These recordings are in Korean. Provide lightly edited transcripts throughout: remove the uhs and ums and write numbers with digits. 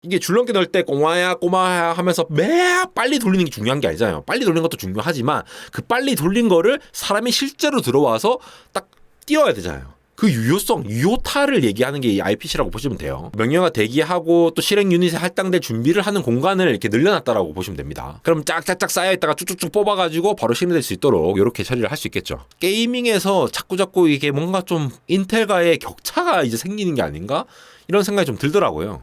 이게 줄넘기 넣을 때 꼬마야 꼬마야 하면서 매 빨리 돌리는 게 중요한 게 아니잖아요. 빨리 돌리는 것도 중요하지만 그 빨리 돌린 거를 사람이 실제로 들어와서 딱 띄워야 되잖아요. 그 유효성, 유효타를 얘기하는 게 이 RPC라고 보시면 돼요. 명령어 대기하고 또 실행 유닛에 할당될 준비를 하는 공간을 이렇게 늘려놨다라고 보시면 됩니다. 그럼 짝짝짝 쌓여있다가 쭉쭉쭉 뽑아가지고 바로 실행될 수 있도록 이렇게 처리를 할 수 있겠죠. 게이밍에서 자꾸자꾸 이게 뭔가 좀 인텔과의 격차가 이제 생기는 게 아닌가? 이런 생각이 좀 들더라고요.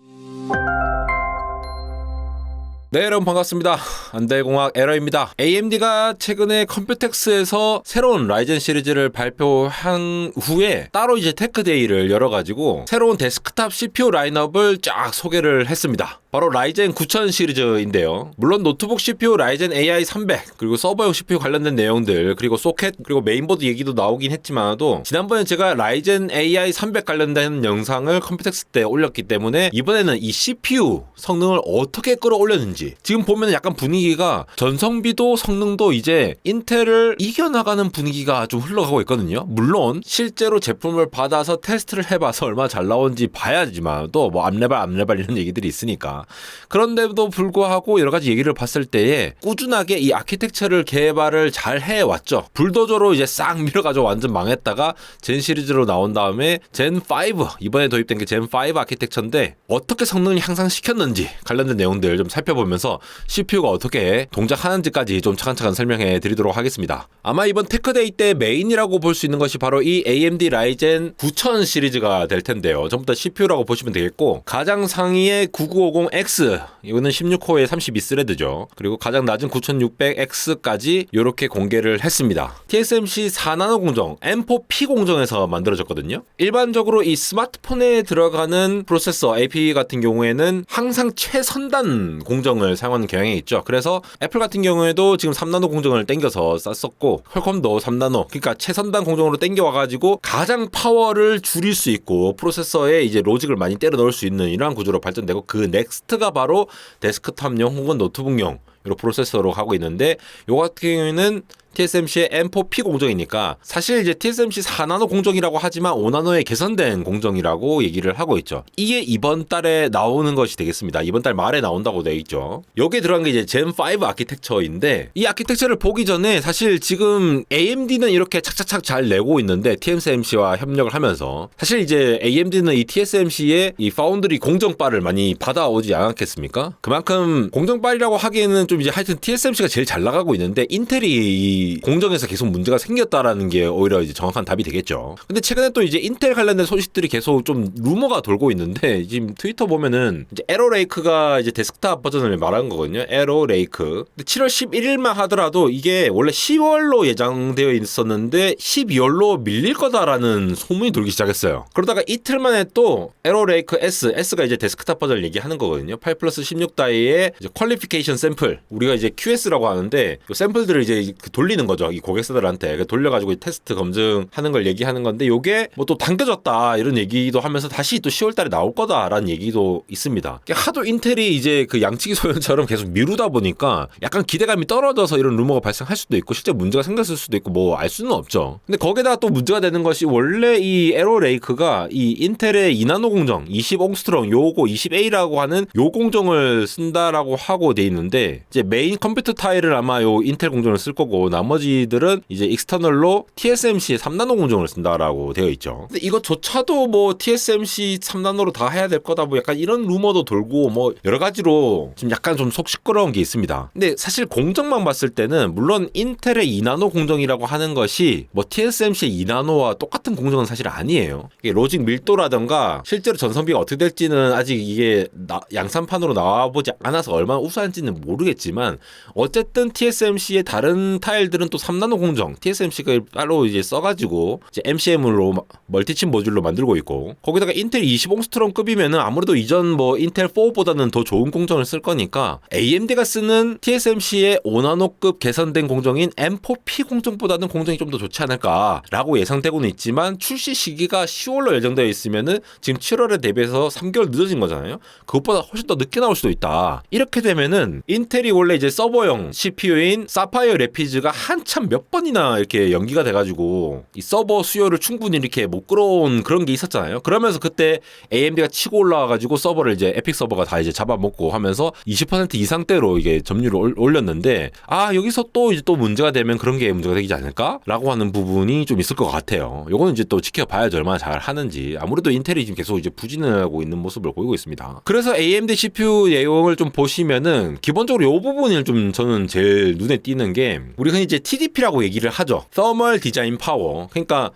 네, 여러분 반갑습니다. 안달공학 에러입니다. AMD가 최근에 컴퓨텍스에서 새로운 라이젠 시리즈를 발표한 후에 따로 이제 테크데이를 열어가지고 새로운 데스크탑 CPU 라인업을 쫙 소개를 했습니다. 바로 라이젠 9000 시리즈인데요. 물론 노트북 CPU 라이젠 AI 300 그리고 서버용 CPU 관련된 내용들 그리고 소켓 그리고 메인보드 얘기도 나오긴 했지만도 지난번에 제가 라이젠 AI 300 관련된 영상을 컴퓨텍스 때 올렸기 때문에 이번에는 이 CPU 성능을 어떻게 끌어올렸는지 지금 보면 약간 분위기가 전성비도 성능도 이제 인텔을 이겨나가는 분위기가 좀 흘러가고 있거든요. 물론 실제로 제품을 받아서 테스트를 해봐서 얼마나 잘 나오는지 봐야지만 또 뭐 앞레발 이런 얘기들이 있으니까 그런데도 불구하고 여러 가지 얘기를 봤을 때에 꾸준하게 이 아키텍처를 개발을 잘 해왔죠. 불도저로 이제 싹 밀어가지고 완전 망했다가 젠 시리즈로 나온 다음에 젠 5 이번에 도입된 게 젠 5 아키텍처인데 어떻게 성능을 향상시켰는지 관련된 내용들 좀 살펴보면서 CPU가 어떻게 동작하는지까지 좀 차근차근 설명해 드리도록 하겠습니다. 아마 이번 테크데이 때 메인이라고 볼 수 있는 것이 바로 이 AMD 라이젠 9000 시리즈가 될 텐데요. 전부 다 CPU라고 보시면 되겠고 가장 상위의 9950X 이거는 16코어의 32스레드죠. 그리고 가장 낮은 9600X까지 이렇게 공개를 했습니다. TSMC 4나노 공정 M4P 공정에서 만들어졌거든요. 일반적으로 이 스마트폰에 들어가는 프로세서 AP 같은 경우에는 항상 최선단 공정을 사용하는 경향이 있죠. 그래서 애플 같은 경우에도 지금 3나노 공정을 땡겨서 쌌었고 퀄컴도 3나노 그러니까 최선단 공정으로 땡겨와가지고 가장 파워를 줄일 수 있고 프로세서에 이제 로직을 많이 때려 넣을 수 있는 이러한 구조로 발전되고 그 넥스트가 바로 데스크탑용 혹은 노트북용 이런 프로세서로 하고 있는데 요 같은 경우에는 TSMC의 M4P 공정이니까 사실 이제 TSMC 4나노 공정이라고 하지만 5나노의 개선된 공정이라고 얘기를 하고 있죠. 이게 이번 달에 나오는 것이 되겠습니다. 이번 달 말에 나온다고 되어 있죠. 여기에 들어간 게 이제 젠5 아키텍처인데 이 아키텍처를 보기 전에 사실 지금 AMD는 이렇게 착착착 잘 내고 있는데 TSMC와 협력을 하면서 사실 이제 AMD는 이 TSMC의 이 파운드리 공정바를 많이 받아오지 않았겠습니까? 그만큼 공정바이라고 하기에는 좀 이제 하여튼 TSMC가 제일 잘 나가고 있는데 인텔이 이 공정에서 계속 문제가 생겼다라는 게 오히려 이제 정확한 답이 되겠죠. 근데 최근에 또 이제 인텔 관련된 소식들이 계속 좀 루머가 돌고 있는데 지금 트위터 보면은 이제 에로 레이크가 이제 데스크탑 버전을 말한 거거든요. 에로 레이크. 근데 7월 11일만 하더라도 이게 원래 10월로 예정되어 있었는데 12월로 밀릴 거다라는 소문이 돌기 시작했어요. 그러다가 이틀 만에 또 에로 레이크 S가 이제 데스크탑 버전을 얘기하는 거거든요. 8 플러스 16 다이의 이제 퀄리피케이션 샘플. 우리가 이제 QS라고 하는데 그 샘플들을 이제 돌리는 거죠. 이 고객사들한테 돌려가지고 테스트 검증하는 걸 얘기하는 건데 요게 뭐 또 당겨졌다 이런 얘기도 하면서 다시 또 10월 달에 나올 거다라는 얘기도 있습니다. 하도 인텔이 이제 그 양치기 소년처럼 계속 미루다 보니까 약간 기대감이 떨어져서 이런 루머가 발생할 수도 있고 실제 문제가 생겼을 수도 있고 뭐 알 수는 없죠. 근데 거기다가 또 문제가 되는 것이 원래 이 에로 레이크가 이 인텔의 2나노 공정 20옹스트롱 요거 20A라고 하는 요 공정을 쓴다라고 하고 돼 있는데 이제 메인 컴퓨터 타일을 아마 요 인텔 공정을 쓸 거고 나머지들은 이제 익스터널로 TSMC의 3나노 공정을 쓴다라고 되어 있죠. 근데 이것조차도 뭐 TSMC 3나노로 다 해야 될 거다 뭐 약간 이런 루머도 돌고 뭐 여러 가지로 지금 약간 좀 속 시끄러운 게 있습니다. 근데 사실 공정만 봤을 때는 물론 인텔의 2나노 공정이라고 하는 것이 뭐 TSMC의 2나노와 똑같은 공정은 사실 아니에요. 이게 로직 밀도라던가 실제로 전성비가 어떻게 될지는 아직 이게 양산판으로 나와보지 않아서 얼마나 우수한지는 모르겠지만 어쨌든 TSMC의 다른 타일들은 또 3나노 공정 TSMC가 따로 이제 써가지고 이제 MCM으로 멀티칩 모듈로 만들고 있고 거기다가 인텔 20옹스트럼급이면은 아무래도 이전 뭐 인텔 4보다는 더 좋은 공정을 쓸 거니까 AMD가 쓰는 TSMC의 5나노급 개선된 공정인 M4P 공정보다는 공정이 좀 더 좋지 않을까라고 예상되고는 있지만 출시 시기가 10월로 예정되어 있으면은 지금 7월에 대비해서 3개월 늦어진 거잖아요. 그것보다 훨씬 더 늦게 나올 수도 있다. 이렇게 되면은 인텔이 원래 이제 서버용 CPU인 사파이어 레피즈가 한참 몇 번이나 이렇게 연기가 돼가지고 이 서버 수요를 충분히 이렇게 못 끌어온 그런 게 있었잖아요. 그러면서 그때 AMD가 치고 올라와가지고 서버를 이제 에픽 서버가 다 이제 잡아먹고 하면서 20% 이상대로 이게 점유율을 올렸는데, 여기서 또 이제 또 문제가 되면 그런 게 문제가 되지 않을까라고 하는 부분이 좀 있을 것 같아요. 요거는 이제 또 지켜봐야죠. 얼마나 잘 하는지. 아무래도 인텔이 지금 계속 이제 부진을 하고 있는 모습을 보이고 있습니다. 그래서 AMD CPU 내용을 좀 보시면은 기본적으로 요 부분을 좀 저는 제일 눈에 띄는 게, 우리 흔히 이제 TDP라고 얘기를 하죠. Thermal Design Power. 그러니까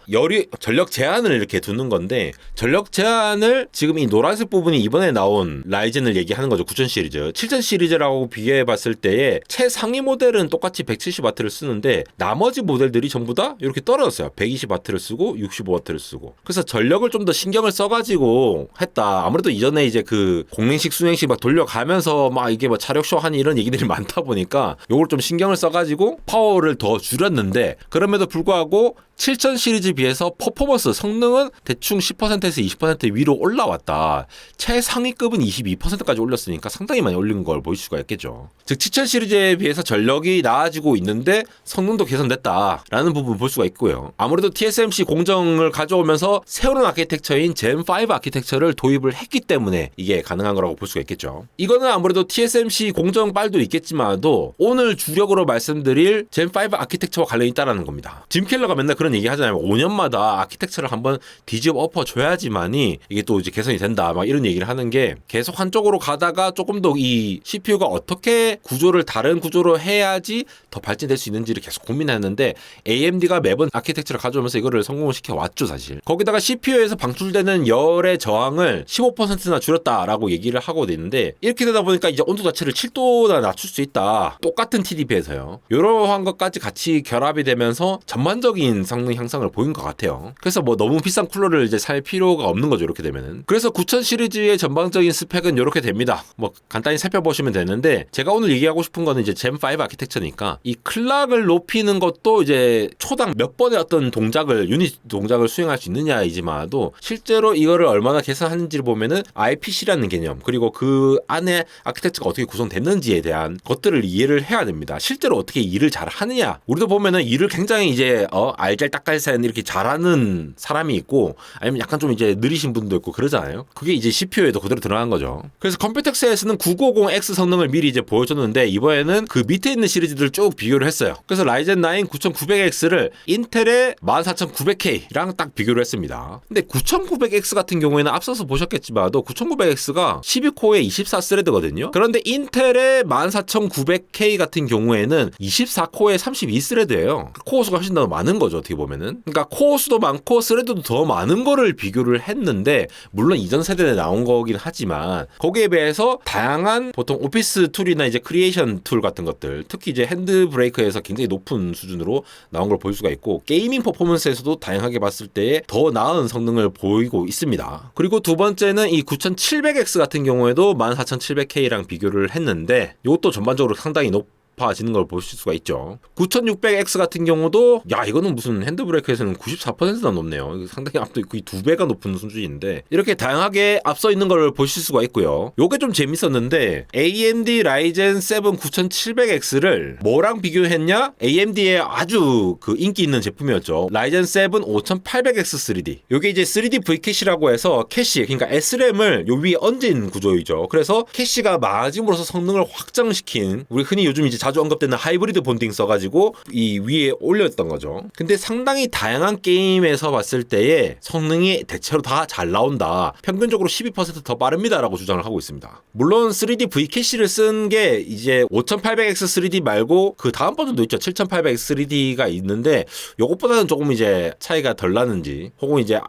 전력 제한을 이렇게 두는 건데, 전력 제한을 지금 이 노란색 부분이 이번에 나온 라이젠을 얘기하는 거죠. 9000 시리즈. 7000 시리즈라고 비교해 봤을 때에 최상위 모델은 똑같이 170W를 쓰는데 나머지 모델들이 전부 다 이렇게 떨어졌어요. 120W를 쓰고 65W를 쓰고. 그래서 전력을 좀 더 신경을 써가지고 했다. 아무래도 이전에 이제 그 공랭식 순행식 막 돌려가면서 막 이게 뭐 차력쇼 하니 이런 얘기들이 많다 보니까 요걸 좀 신경을 써가지고 파워를 더 줄였는데, 그럼에도 불구하고 7000 시리즈 비해서 퍼포먼스 성능은 대충 10%에서 20% 위로 올라왔다. 최상위급은 22%까지 올렸으니까 상당히 많이 올린 걸 볼 수가 있겠죠. 즉 7000 시리즈에 비해서 전력이 나아지고 있는데 성능도 개선됐다라는 부분 볼 수가 있고요. 아무래도 TSMC 공정을 가져오면서 새로운 아키텍처인 젠5 아키텍처를 도입을 했기 때문에 이게 가능한 거라고 볼 수가 있겠죠. 이거는 아무래도 TSMC 공정 빨도 있겠지만도 오늘 주력으로 말씀드릴 젠5 아키텍처와 관련이 있다는 겁니다. 짐 켈러가 맨날 그런 얘기 하잖아요. 5년마다 아키텍처를 한번 뒤집어 엎어줘야지만이 이게 또 이제 개선이 된다, 막 이런 얘기를 하는 게, 계속 한쪽으로 가다가 조금 더 이 CPU가 어떻게 구조를 다른 구조로 해야지 더 발전될 수 있는지를 계속 고민했는데, AMD가 매번 아키텍처를 가져오면서 이거를 성공을 시켜왔죠, 사실. 거기다가 CPU에서 방출되는 열의 저항을 15%나 줄였다라고 얘기를 하고 있는데, 이렇게 되다 보니까 이제 온도 자체를 7도나 낮출 수 있다. 똑같은 TDP에서요. 이러한 것까지 같이 결합이 되면서 전반적인 성능 향상을 보인 것 같아요. 그래서 뭐 너무 비싼 쿨러를 이제 살 필요가 없는 거죠, 이렇게 되면은. 그래서 9000 시리즈의 전반적인 스펙은 이렇게 됩니다. 뭐 간단히 살펴보시면 되는데, 제가 오늘 얘기하고 싶은 거는 이제 젠5 아키텍처니까 이 클락을 높이는 것도 이제 초당 몇 번의 어떤 동작을, 유닛 동작을 수행할 수 있느냐이지만도 실제로 이거를 얼마나 개선하는지를 보면은 IPC라는 개념, 그리고 그 안에 아키텍처가 어떻게 구성됐는지에 대한 것들을 이해를 해야 됩니다. 실제로 어떻게 일을 잘 하느냐. 우리도 보면은 일을 굉장히 이제 알잘딱깔센 이렇게 잘하는 사람이 있고, 아니면 약간 좀 이제 느리신 분도 있고 그러잖아요. 그게 이제 CPU에도 그대로 들어간 거죠. 그래서 컴퓨텍스에서는 950X 성능을 미리 이제 보여줬는데, 이번에는 그 밑에 있는 시리즈들을 쭉 비교를 했어요. 그래서 라이젠 9 9900X를 인텔의 14900K랑 딱 비교를 했습니다. 근데 9900X 같은 경우에는 앞서서 보셨겠지만도 9900X가 12코어에 24스레드거든요. 그런데 인텔의 14900K 같은 경우에는 24코어에 32스레드예요. 코어 수가 훨씬 더 많은 거죠, 어떻게 보면은. 그러니까 코어 수도 많고 스레드도 더 많은 거를 비교를 했는데, 물론 이전 세대에 나온 거긴 하지만 거기에 비해서 다양한 보통 오피스 툴이나 이제 크리에이션 툴 같은 것들, 특히 이제 핸드 브레이크에서 굉장히 높은 수준으로 나온 걸 볼 수가 있고, 게이밍 퍼포먼스에서도 다양하게 봤을 때에 더 나은 성능을 보이고 있습니다. 그리고 두 번째는 이 9700X 같은 경우에도 14700K랑 비교를 했는데, 이것도 전반적으로 상당히 높아지는 걸 보실 수가 있죠. 9600X 같은 경우도 이거는 무슨 핸드브레이크에서는 94%나 높네요. 이거 상당히 거의 2배가 높은 수준인데, 이렇게 다양하게 앞서 있는 걸 보실 수가 있고요. 요게 좀 재밌었는데, AMD 라이젠 7 9700X를 뭐랑 비교했냐? AMD의 아주 그 인기 있는 제품이었죠. 라이젠 7 5800X 3D. 요게 이제 3D V캐시라고 해서 캐시, 그러니까 SRAM을 요 위에 얹은 구조이죠. 그래서 캐시가 많아짐으로써 성능을 확장시킨, 우리 흔히 요즘 이제 자주 언급되는 하이브리드 본딩 써가지고 이 위에 올렸던 거죠. 근데 상당히 다양한 게임에서 봤을 때에 성능이 대체로 다 잘 나온다. 평균적으로 12% 더 빠릅니다라고 주장을 하고 있습니다. 물론 3D V캐시를 쓴 게 이제 5800X 3D 말고 그 다음 버전도 있죠. 7800X 3D가 있는데, 요것보다는 조금 이제 차이가 덜 나는지, 혹은 이제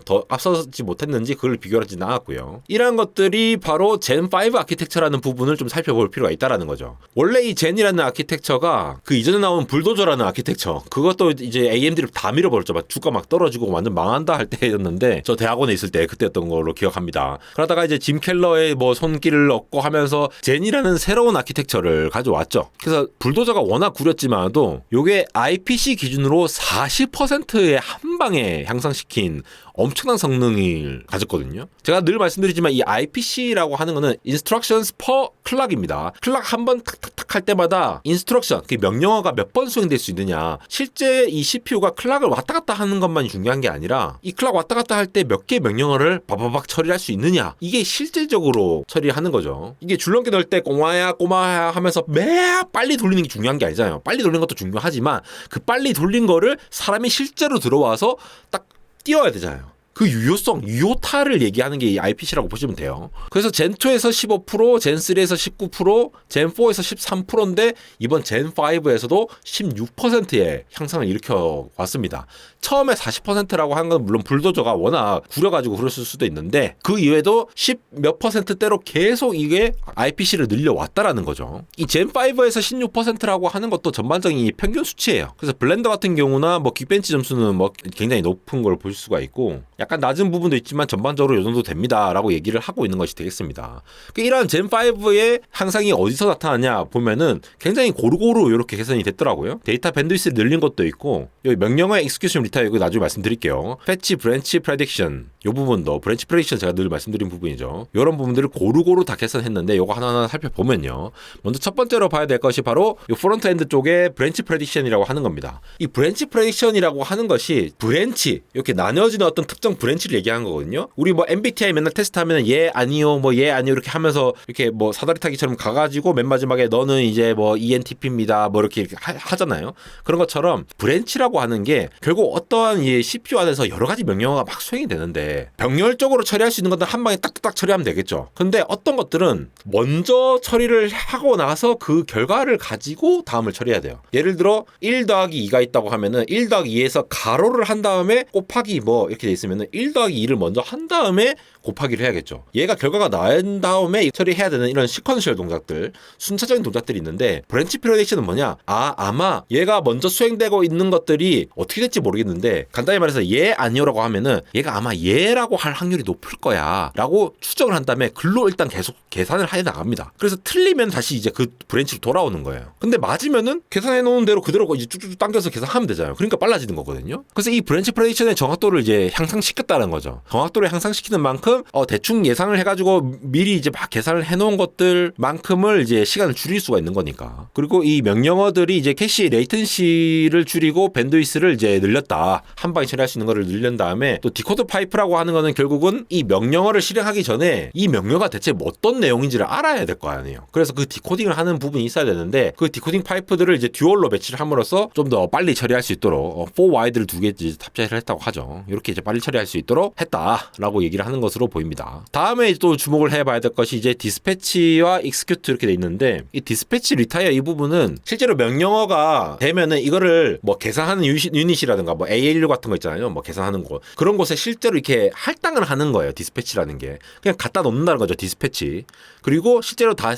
더 앞서지 못했는지 그걸 비교하지는 않았고요. 이러한 것들이 바로 젠5 아키텍처라는 부분을 좀 살펴볼 필요가 있다라는 거죠. 원래 이 젠이라는 아키텍처가 그 이전에 나온 불도저라는 아키텍처, 그것도 이제 AMD를 다 밀어버렸죠. 막 주가 막 떨어지고 완전 망한다 할 때였는데, 저 대학원에 있을 때 그때였던 걸로 기억합니다. 그러다가 이제 짐 켈러의 뭐 손길을 얻고 하면서 젠이라는 새로운 아키텍처를 가져왔죠. 그래서 불도저가 워낙 구렸지만도 요게 IPC 기준으로 40%의 한 방에 향상시킨 엄청난 성능을 가졌거든요. 제가 늘 말씀드리지만 이 IPC라고 하는 거는 Instructions per Clock입니다. 클락 한 번 탁탁탁 할 때마다 인스트럭션, 그 명령어가 몇 번 수행될 수 있느냐. 실제 이 CPU가 클락을 왔다 갔다 하는 것만이 중요한 게 아니라 이 클락 왔다 갔다 할 때 몇 개의 명령어를 바바박 처리할 수 있느냐. 이게 실제적으로 처리하는 거죠. 이게 줄넘기 넣을 때 꼬마야 꼬마야 하면서 매 빨리 돌리는 게 중요한 게 아니잖아요. 빨리 돌리는 것도 중요하지만 그 빨리 돌린 거를 사람이 실제로 들어와서 딱 띄워야 되잖아요. 그 유효성, 유효타를 얘기하는 게 이 IPC라고 보시면 돼요. 그래서 젠2에서 15%, 젠3에서 19%, 젠4에서 13%인데 이번 젠5에서도 16%의 향상을 일으켜 왔습니다. 처음에 40%라고 한 건 물론 불도저가 워낙 구려가지고 그랬을 수도 있는데 그 이외에도 10 몇 %대로 계속 이게 IPC를 늘려왔다라는 거죠. 이 젠5에서 16%라고 하는 것도 전반적인 평균 수치예요. 그래서 블렌더 같은 경우나 뭐 긱벤치 점수는 뭐 굉장히 높은 걸 볼 수가 있고 약간 낮은 부분도 있지만 전반적으로 이 정도 됩니다라고 얘기를 하고 있는 것이 되겠습니다. 이러한 젠5의 향상이 어디서 나타나냐 보면은 굉장히 고루고루 이렇게 개선이 됐더라고요. 데이터 밴드위스를 늘린 것도 있고 여기 명령어의 execution retire 이거 나중에 말씀드릴게요. 패치 브랜치 프레딕션 이 부분도 브랜치 프레딕션 제가 늘 말씀드린 부분이죠. 이런 부분들을 고루고루 다 개선했는데 이거 하나하나 살펴보면요. 먼저 첫 번째로 봐야 될 것이 바로 이 프론트엔드 쪽에 브랜치 프레딕션이라고 하는 겁니다. 이 브랜치 프레딕션이라고 하는 것이 브랜치 이렇게 나뉘어지는 어떤 특정 브랜치를 얘기하는 거거든요. 우리 뭐 MBTI 맨날 테스트하면 예 아니요 뭐 예 아니요 이렇게 하면서 이렇게 뭐 사다리 타기처럼 가가지고 맨 마지막에 너는 이제 뭐 ENTP입니다 뭐 이렇게 하잖아요. 그런 것처럼 브랜치라고 하는 게 결국 어떠한 이 CPU 안에서 여러 가지 명령어가 막 수행이 되는데 병렬적으로 처리할 수 있는 것들 한 방에 딱딱딱 처리하면 되겠죠. 근데 어떤 것들은 먼저 처리를 하고 나서 그 결과를 가지고 다음을 처리해야 돼요. 예를 들어 1 더하기 2가 있다고 하면은 1 더하기 2에서 가로를 한 다음에 곱하기 뭐 이렇게 돼 있으면은 1 더하기 2를 먼저 한 다음에 곱하기를 해야겠죠. 얘가 결과가 나온 다음에 처리해야 되는 이런 시퀀셜 동작들, 순차적인 동작들이 있는데 브랜치 프레딕션은 뭐냐? 아마 얘가 먼저 수행되고 있는 것들이 어떻게 될지 모르겠는데 간단히 말해서 예 아니요라고 하면은 얘가 아마 예라고 할 확률이 높을 거야 라고 추정을 한 다음에 글로 일단 계속 계산을 해 나갑니다. 그래서 틀리면 다시 이제 그 브랜치로 돌아오는 거예요. 근데 맞으면은 계산해 놓은 대로 그대로 이제 쭉쭉 당겨서 계산하면 되잖아요. 그러니까 빨라지는 거거든요. 그래서 이 브랜치 프레딕션의 정확도를 이제 향상시켰다는 거죠. 정확도를 향상시키는 만큼 대충 예상을 해가지고 미리 이제 막 계산을 해놓은 것들만큼을 이제 시간을 줄일 수가 있는 거니까. 그리고 이 명령어들이 이제 캐시 레이턴시를 줄이고 밴드위스를 이제 늘렸다. 한 방에 처리할 수 있는 거를 늘린 다음에 또 디코더 파이프라고 하는 거는 결국은 이 명령어를 실행하기 전에 이 명령어가 대체 어떤 내용인지를 알아야 될 거 아니에요. 그래서 그 디코딩을 하는 부분이 있어야 되는데 그 디코딩 파이프들을 이제 듀얼로 배치를 함으로써 좀 더 빨리 처리할 수 있도록 4와이드를 2개 탑재를 했다고 하죠. 이렇게 이제 빨리 처리할 수 있도록 했다라고 얘기를 하는 것으로 보입니다. 다음에 또 주목을 해봐야 될 것이 이제 디스패치와 익스큐트 이렇게 돼 있는데 이 디스패치 리타이어 이 부분은 실제로 명령어가 되면은 이거를 뭐 계산하는 유닛이라든가 뭐 ALU 같은 거 있잖아요. 뭐 계산하는 곳 그런 곳에 실제로 이렇게 할당을 하는 거예요. 디스패치라는 게 그냥 갖다 놓는다는 거죠. 디스패치. 그리고 실제로 다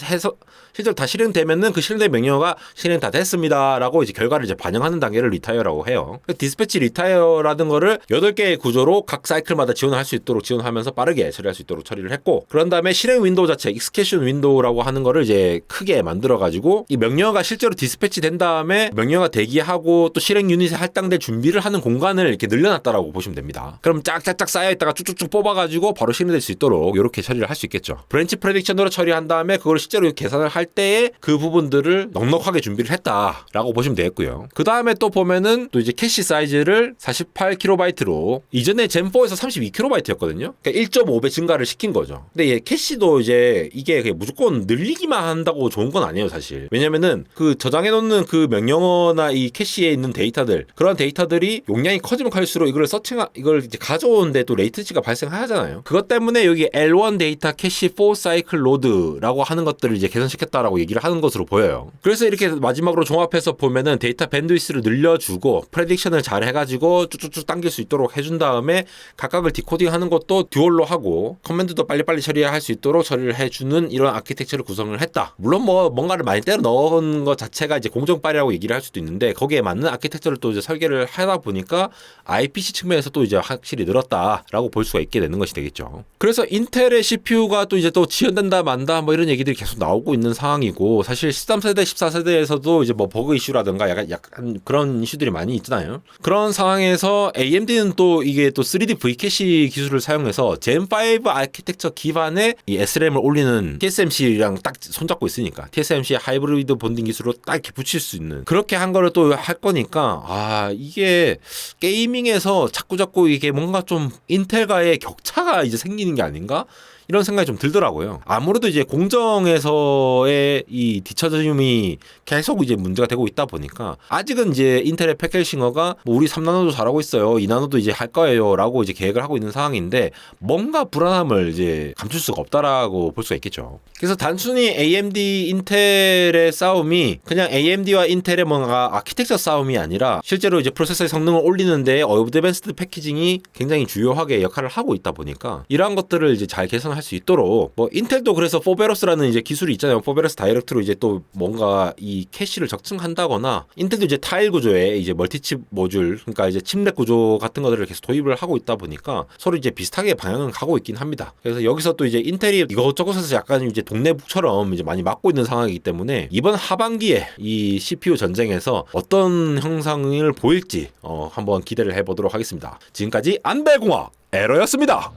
실행되면은 그 실행된 명령어가 실행 다 됐습니다라고 이제 결과를 이제 반영하는 단계를 리타이어라고 해요. 디스패치 리타이어라는 거를 8개의 구조로 각 사이클마다 지원할 수 있도록 지원하면서 빠르게 처리할 수 있도록 처리를 했고 그런 다음에 실행 윈도우 자체 익스케이션 윈도우라고 하는 거를 이제 크게 만들어 가지고 이 명령어가 실제로 디스패치 된 다음에 명령어가 대기하고 또 실행 유닛에 할당될 준비를 하는 공간을 이렇게 늘려놨다라고 보시면 됩니다. 그럼 짝짝짝 쌓여 있다가 쭉쭉쭉 뽑아 가지고 바로 실행될 수 있도록 이렇게 처리를 할 수 있겠죠. 브랜치 프레딕션으로 처리한 다음에 그걸 실제로 계산을 할 때에 그 부분들을 넉넉하게 준비를 했다라고 보시면 되겠고요. 그 다음에 또 보면은 또 이제 캐시 사이즈를 48KB로 이전에 젠4에서 32KB였거든요. 그러니까 1.5배 증가를 시킨 거죠. 근데 얘 캐시도 이제 이게 그냥 무조건 늘리기만 한다고 좋은 건 아니에요, 사실. 왜냐면은 그 저장해 놓는 그 명령어나 이 캐시에 있는 데이터들 그런 데이터들이 용량이 커지면 클수록 이걸 이제 가져오는데 또 레이턴시가 발생하잖아요. 그것 때문에 여기 L1 데이터 캐시 4 사이클 로드라고 하는 것들을 이제 개선시켰다라고 얘기를 하는 것으로 보여요. 그래서 이렇게 마지막으로 종합해서 보면은 데이터 밴드위스를 늘려주고 프레딕션을 잘 해가지고 쭉쭉쭉 당길 수 있도록 해준 다음에 각각을 디코딩하는 것도 듀얼로 하고 커맨드도 빨리빨리 처리할 수 있도록 처리를 해주는 이런 아키텍처를 구성을 했다. 물론 뭐 뭔가를 많이 때려 넣은 것 자체가 이제 공정빨이라고 얘기를 할 수도 있는데 거기에 맞는 아키텍처를 또 이제 설계를 하다 보니까 IPC 측면에서 또 이제 확실히 늘었다라고 볼 수가 있게 되는 것이 되겠죠. 그래서 인텔의 CPU가 또 이제 또 지연된다 만다 뭐 이런 얘기들이 계속 나오고 있는 상황이고 사실 13세대, 14세대에서도 이제 뭐 버그 이슈라든가 약간 그런 이슈들이 많이 있잖아요. 그런 상황에서 AMD는 또 이게 또 3D V캐시 기술을 사용해서 젠5 아키텍처 기반의 이 SRAM을 올리는 TSMC랑 딱 손잡고 있으니까 TSMC 하이브리드 본딩 기술로 딱 이렇게 붙일 수 있는 그렇게 한 거를 또 할 거니까 이게 게이밍에서 자꾸 이게 뭔가 좀 인텔과의 격차가 이제 생기는 게 아닌가? 이런 생각이 좀 들더라고요. 아무래도 이제 공정에서의 이 뒤처짐이 계속 이제 문제가 되고 있다 보니까 아직은 이제 인텔의 패킷싱어가 뭐 우리 3나노도 잘하고 있어요. 2나노도 이제 할 거예요라고 이제 계획을 하고 있는 상황인데 뭔가 불안함을 이제 감출 수가 없다라고 볼 수가 있겠죠. 그래서 단순히 AMD 인텔의 싸움이 그냥 AMD와 인텔의 뭔가 아키텍처 싸움이 아니라 실제로 이제 프로세서의 성능을 올리는데 어드밴스드 패키징이 굉장히 주요하게 역할을 하고 있다 보니까 이러한 것들을 이제 잘 개선할 수 있도록 뭐 인텔도 그래서 포베러스라는 이제 기술이 있잖아요. 포베러스 다이렉트로 이제 또 뭔가 이 캐시를 적층한다거나 인텔도 이제 타일 구조의 이제 멀티칩 모듈 그러니까 이제 칩렉 구조 같은 것들을 계속 도입을 하고 있다 보니까 서로 이제 비슷하게 방향은 가고 있긴 합니다. 그래서 여기서 또 이제 인텔이 이것저것에서 약간 이제 동네북처럼 이제 많이 막고 있는 상황이기 때문에 이번 하반기에 이 CPU 전쟁에서 어떤 형상을 보일지 한번 기대를 해보도록 하겠습니다. 지금까지 안배공학 에러였습니다.